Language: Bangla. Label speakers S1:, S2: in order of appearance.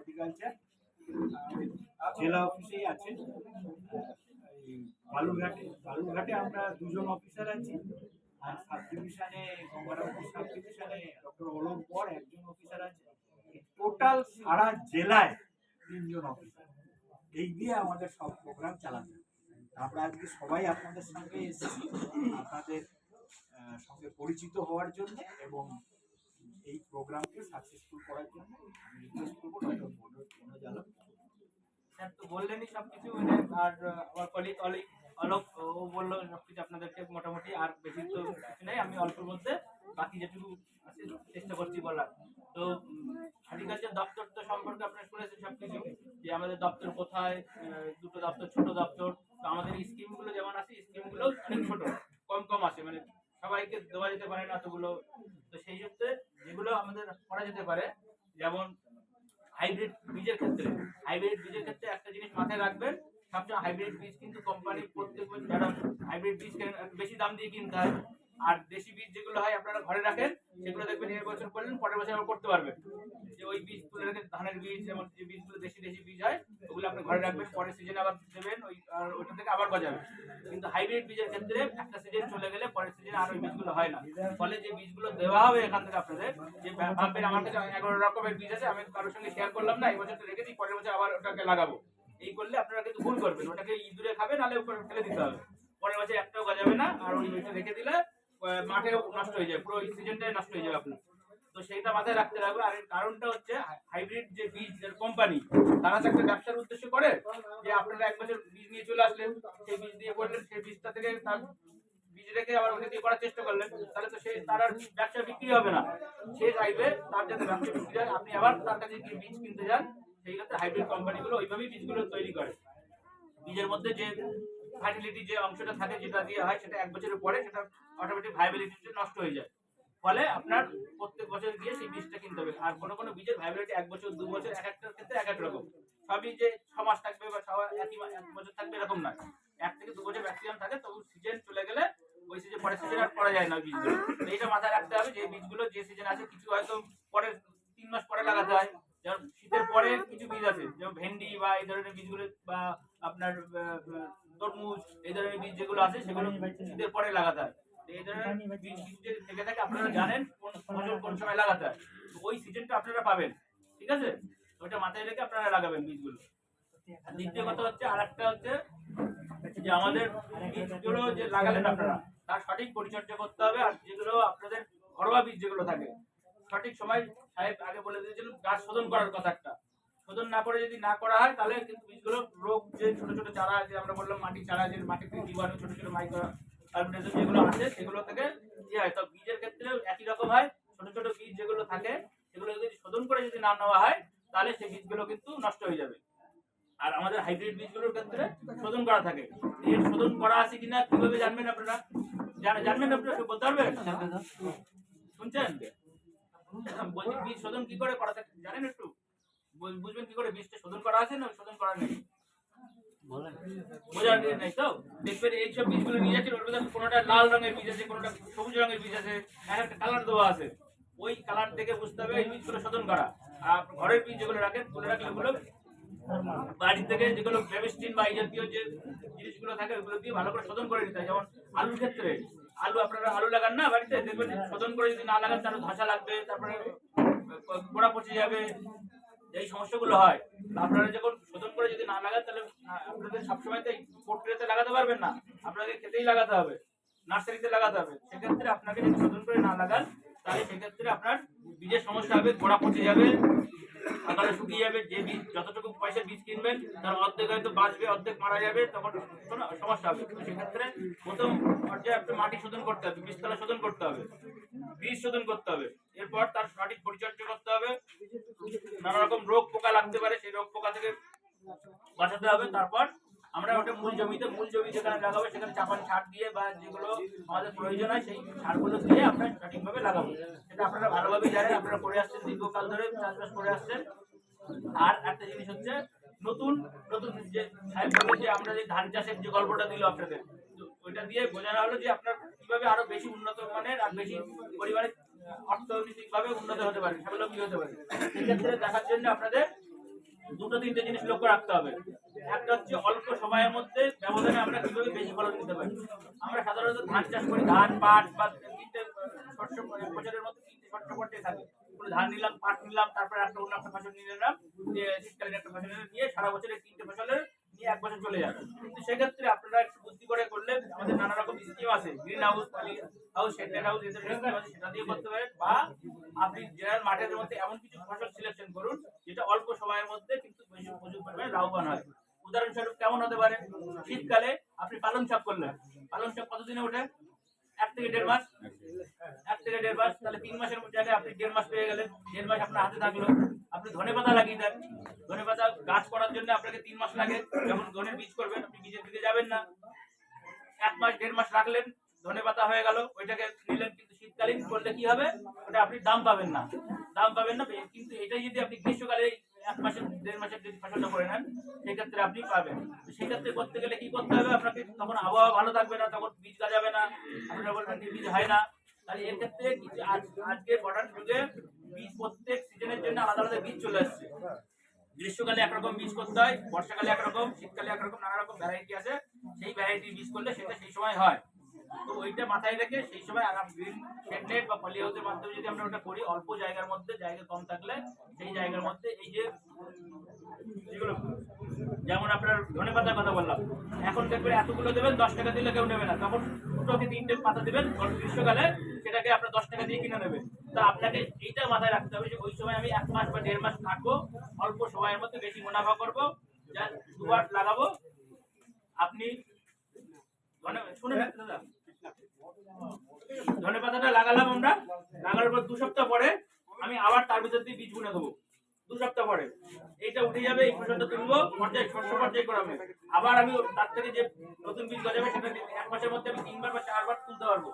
S1: হর্টিকালচার জেলা অফিসেই আছেন। বালুরঘাটে আমরা 2 জন অফিসার আছি, আর সাব ডিভিশনে গঙ্গারামপুর সাব ডিভিশনে ডক্টর অলোক বর একজন অফিসার আছে। টোটাল সারা জেলায় 3 জন অফিসার। এই দিয়ে আমাদের সব প্রোগ্রাম চালানো। আমরা আজকে সবাই আপনাদের সঙ্গে এসেছি আপনাদের সঙ্গে পরিচিত হওয়ার জন্য এবং এই প্রোগ্রামকে সাকসেসফুল করার জন্য আমি রিকোয়েস্ট করবো ডক্টর মনোজ আলম
S2: স্যার। তো বললেনই সবকিছু, আর আমার কলিগ অলোক ও বললো সবকিছু আপনাদেরকে মোটামুটি, আর বেশি তো কিছু নেই। আমি অল্পের মধ্যে বাকি যেটুকু আছে চেষ্টা করছি বলার। তো হর্টিকালচার দপ্তর তো সম্পর্কে আপনারা শুনেছেন সবকিছু, যে আমাদের দপ্তর কোথায়, দুটো দপ্তর, ছোট দপ্তর। তো আমাদের স্কিমগুলো যেমন আছে, স্কিমগুলো অনেক ছোট, কম আসে, মানে সবাইকে দেওয়া যেতে পারে না এতগুলো। তো সেই ক্ষেত্রে যেগুলো আমাদের করা যেতে পারে, যেমন হাইব্রিড বীজের ক্ষেত্রে একটা জিনিস মাথায় রাখবেন, সবসময় হাইব্রিড বীজ কিন্তু কোম্পানি প্রত্যেক বছর যারা হাইব্রিড বীজ বেশি দাম দিয়ে কিনতে হয়। আর দেশি বীজ যেগুলো হয় আপনারা ঘরে রাখেন, সেগুলো দেখবেন এই বছর করলেন, পরের বছর আবার করতে পারবেন। যে ওই বীজ তুলে রেখে ধানের বীজ, যেমন যে বীজগুলো দেশি বীজ হয়, ওগুলো আপনি ঘরে রাখবেন, পরের সিজনে আবার দেবেন, ওইটা থেকে আবার গজাবে। কিন্তু হাইব্রিড বীজের ক্ষেত্রে একটা সিজন চলে গেলে পরের সিজনে আর ওই বীজগুলো হয় না। ফলে যে বীজগুলো দেওয়া হবে এখান থেকে আপনাদের, যে ভাববেন আমার কাছে 11 রকমের বীজ আছে, আমি কারোর সঙ্গে শেয়ার করলাম না, এই বছরটা রেখে দিই, পরের বছর আবার ওটাকে লাগাবো। এই করলে আপনারা কিন্তু ভুল করবেন, ওটাকে ইঁদুরে খাবে, নাহলে ফেলে দিতে হবে। পরের বছর একটাও গজাবে না, আর ওইটা রেখে দিলে মাঠেও নষ্ট হয়ে যায়, পুরো সিজনটাই নষ্ট হয়ে যাবে আপনার। তো সেইটা মাথায় রাখতে হবে। আর এর কারণটা হচ্ছে হাইব্রিড যে বীজ কোম্পানি, তারা তো একটা ব্যবসার উদ্দেশ্য করে, যে আপনারা এক বছর বীজ নিয়ে চলে আসলেন, সেই বীজ দিয়ে করলেন, সেই বীজটা থেকে তার বীজ রেখে আবার ওটা দিয়ে করার চেষ্টা করলেন, তাহলে তো সে তার আর ব্যবসা বিক্রি হবে না। সে চাইবে তার যাতে ব্যবসা বিক্রি হয়, আপনি আবার তার কাছে গিয়ে বীজ কিনতে যান। সেই ক্ষেত্রে হাইব্রিড কোম্পানিগুলো ওইভাবেই বীজগুলো তৈরি করে। বীজের মধ্যে যে ফার্টিলিটি যে অংশটা থাকে, যেটা দিয়ে হয়, সেটা 1 বছরের পরে সেটা অটোমেটিক ভাইবিলিটি নষ্ট হয়ে যায়। ফলে আপনার প্রত্যেক বছর গিয়ে সেই বীজটা কিনতে হবে। আর কোনো বীজের ভাইবিলিটি 1 বছর 2 বছর, এক একটার ক্ষেত্রে এক এক রকম। সবই যে 6 মাস থাকবে বা একই 1 বছর থাকবে এরকম নয়। 1 থেকে 2 বছর ম্যাক্সিমাম থাকে। তবু সিজন চলে গেলে ওই সিজন, পরের সিজন আর করা যায় না ওই বীজগুলো। এইটা মাথায় রাখতে হবে যে বীজগুলো যে সিজন আছে, কিছু হয়তো পরের 3 মাস পরে লাগাতে হয়। যেমন শীতের পরে কিছু বীজ আছে, যেমন ভেন্ডি বা এই ধরনের বীজগুলো, বা আপনার তরমুজ, এই ধরনের বীজ যেগুলো আছে, সেগুলো শীতের পরে লাগাতে হয়। এই ধরনের বীজ থেকে থাকে, আপনারা জানেন কোন ফসল কোন সময় লাগাতে হয়, ওই সিজনটা আপনারা পাবেন। ঠিক আছে, ওইটা মাথায় রেখে আপনারা লাগাবেন বীজগুলো। দ্বিতীয় কথা হচ্ছে, আরেকটা হচ্ছে যে আমাদের বীজগুলো যে লাগালেন আপনারা, তার সঠিক পরিচর্যা করতে হবে। আর যেগুলো আপনাদের ঘরোয়া বীজ যেগুলো থাকে, সঠিক সময় সাহেব আগে বলে দিয়েছিলেন গাছ শোধন করার কথা, একটা শোধন না করে যদি না করা হয়, তাহলে কিন্তু বীজগুলো রোগ, যে ছোট ছোট চারা, যে আমরা বললাম মাটি চারা, যে মাটিতে জীবাণু ছোট ছোট মাইক্রো অর্গানিজম যেগুলো আছে, সেগুলো থেকে কি হয়। তো বীজের ক্ষেত্রেও একই রকম হয়, ছোট ছোট বীজ যেগুলো থাকে, সেগুলো যদি শোধন করে যদি না নেওয়া হয়, তাহলে সেই বীজগুলো কিন্তু নষ্ট হয়ে যাবে। আর আমাদের হাইব্রিড বীজগুলোর ক্ষেত্রে শোধন করা থাকে। এই শোধন করা আছে কিনা কিভাবে জানবেন আপনারা? জানবেন আপনারা, বলতে পারবেন? শুনছেন? বলছি বীজ শোধন কি করে করা থাকে জানেন? একটু বুঝবেন কি করে বীজটা শোধন করা আছে না শোধন করা নেই, বোঝার নেই। তো দেখবেন এইসব বীজগুলো নিয়ে যাচ্ছেন, ওর মধ্যে কোনোটা লাল রঙের বীজ আছে, কোনোটা সবুজ রঙের বীজ আছে, একটা কালার দেওয়া আছে। ওই কালার দেখে বুঝতে হবে এই বীজগুলো শোধন করা। আর ঘরের বীজ যেগুলো রাখেন, তুলে রাখলে ওগুলো বাড়ি থেকে যেগুলো ফেভিস্টিন বা এই জাতীয় যে জিনিসগুলো থাকে, ওগুলো দিয়ে ভালো করে শোধন করে নিতে হয়। যেমন আলুর ক্ষেত্রে, আপনারা আলু লাগান না বাড়িতে, দেখবেন শোধন করে যদি না লাগান, তাহলে ধসা লাগবে, তারপরে গোড়া পচে যাবে, এই সমস্যাগুলো হয়। আপনারা যখন শোধন করে যদি না লাগান, তাহলে আপনাদের সবসময় তো পোট্রেতে লাগাতে পারবেন না, আপনাকে খেতেই লাগাতে হবে, নার্সারিতে লাগাতে হবে। সেক্ষেত্রে আপনাকে যদি শোধন করে না লাগান, তাহলে সেক্ষেত্রে আপনার বীজের সমস্যা হবে, গোড়া পচে যাবে, আকারে শুকিয়ে যাবে। যে বীজ যতটুকু পয়সা বীজ কিনবেন, তার অর্ধেক হয়তো বাঁচবে, অর্ধেক মারা যাবে, তখন কোনো সমস্যা হবে। সেক্ষেত্রে প্রথম পর্যায়ে আপনি মাটি শোধন করতে হবে, বীজতলা শোধন করতে হবে, বীজ শোধন করতে হবে। এরপর তার সঠিক পরিচর্যা করতে হবে। নানা রকম রোগ পোকা লাগতে পারে, সেই রোগ পোকা থেকে বাঁচাতে হবে। তারপর আমরা ওটা মূল জমি যেখানে লাগাবো, সেখানে চাপানি সার দিয়ে বা যেগুলো আমাদের প্রয়োজন হয়, সেই সারগুলো দিয়ে আমরা সঠিকভাবে লাগাবো। সেটা আপনারা ভালোভাবেই জানেন, আপনারা করে আসছেন, দীর্ঘকাল ধরে চাষবাস করে আসছেন। আর একটা জিনিস হচ্ছে, নতুন যে যে আমরা যে ধান চাষের যে গল্পটা দিল আপনাদের, ওইটা দিয়ে বোঝানো হলো যে আপনার কিভাবে আরো বেশি উন্নত মানের আর বেশি পরিমাণে অর্থনৈতিক ভাবে উন্নত হতে পারে, স্বাবলম্বী হতে পারে। সেক্ষেত্রে দেখার জন্য আপনাদের দুটো তিনটে জিনিস লক্ষ্য রাখতে হবে। একটা হচ্ছে অল্প সময়ের মধ্যে ব্যবধানে আমরা কিভাবে বেশি ফলন নিতে পারি। আমরা সাধারণত ধান চাষ করি, ধান পাট বা তিনটে শস্য বছরের মধ্যে তিনটে শস্য করতে থাকি। ধান নিলাম, পাট নিলাম, তারপরে একটা অন্য একটা ফসল নিয়ে নিলাম, শীতকালীন একটা ফসল নিয়ে সারা বছরের তিনটে ফসলের নিয়ে এক বছর চলে যাবে। কিন্তু সেক্ষেত্রে আপনারা একটু বুদ্ধি করে করলে আমাদের নানা রকম স্কিম আছে, green house, poly house, shaded house, এদের স্কিম আছে, সেটা দিয়ে করতে পারেন। বা আপনি জেনারেল মাঠের মধ্যে এমন কিছু ফসল সিলেকশন করুন যেটা অল্প সময়ের মধ্যে কিন্তু প্রচুর পরিমাণে লাভবান হয়। উদাহরণস্বরূপ কেমন হতে পারে, শীতকালে আপনি পালং শাক করলেন, পালং শাক কতদিনে ওঠে? 1 থেকে 1.5 মাস। 1 থেকে 1.5 মাস, তাহলে 3 মাসের জায়গায় আপনি 1.5 মাস পেয়ে গেলেন। 1.5 মাস আপনার হাতে থাকলো। আপনি ধনেপাতা লাগিয়ে দেন, ধনেপাতা গাছ করার জন্য আপনাকে 3 মাস লাগে। যখন ধনের বীজ করবেন আপনি বীজের দিকে যাবেন না, 1 মাস 1.5 মাস রাখলেন, ধনেপাতা হয়ে গেল, ওইটাকে নিলেন। কিন্তু শীতকালীন করলে কি হবে, ওটা আপনি দাম পাবেন না, দাম পাবেন না। কিন্তু এটা যদি আপনি গ্রীষ্মকালে 1 মাসের 1.5 মাসের যদি ফসলটা করে নেন, সেক্ষেত্রে আপনি পাবেন। সেক্ষেত্রে করতে গেলে কি করতে হবে আপনাকে, তখন আবহাওয়া ভালো থাকবে না, তখন বীজ গাজাবে না, আপনারা বলবেন যে বীজ হয় না। তাহলে এর ক্ষেত্রে আজকে মডার্ন যুগে বীজ প্রত্যেক সিজনের জন্য আলাদা আলাদা বীজ চলে আসছে। গ্রীষ্মকালে একরকম বীজ করতে হয়, বর্ষাকালে একরকম, শীতকালে একরকম, নানা রকম ভ্যারাইটি আছে। সেই ভ্যারাইটি বীজ করলে সেটা সেই সময় হয়। তো ওইটা মাথায় রেখে সেই সময় গ্রিন শেড নেট বা পলি হাউসের মাধ্যমে যদি আমরা ওটা করি, অল্প জায়গার মধ্যে, জায়গা কম থাকলে সেই জায়গার মধ্যে এই যে যেগুলো, যেমন আপনার ধনেপাতার কথা বললাম, এখন দেখবেন এতগুলো দেবেন 10 টাকা দিলে কেউ নেবে না, তখন 2 থেকে 3টে পাতা দেবেন। গ্রীষ্মকালে সেটাকে আপনার 10 টাকা দিয়ে কিনে নেবে। তা আপনাকে এইটা মাথায় রাখতে হবে যে ওই সময় আমি 1 মাস বা 1.5 মাস থাকবো, অল্প সময়ের মধ্যে বেশি মুনাফা করবো, যা দুবার লাগাবো। আপনি শুনে দাদা, ধনেপাতাটা লাগালাম আমরা, লাগানোর পর 2 সপ্তাহ পরে আমি আবার তার ভিতর দিয়ে বীজ বুনে দেবো। 2 সপ্তাহ পরে এইটা উঠে যাবে, এই ফসলটা তুলবো, শস্য পর্যায় করাবে। আবার আমি তার থেকে যে নতুন বীজ গজাবে সেটা 1 মাসের মধ্যে আমি 3 বার বা 4 বার তুলতে পারবো।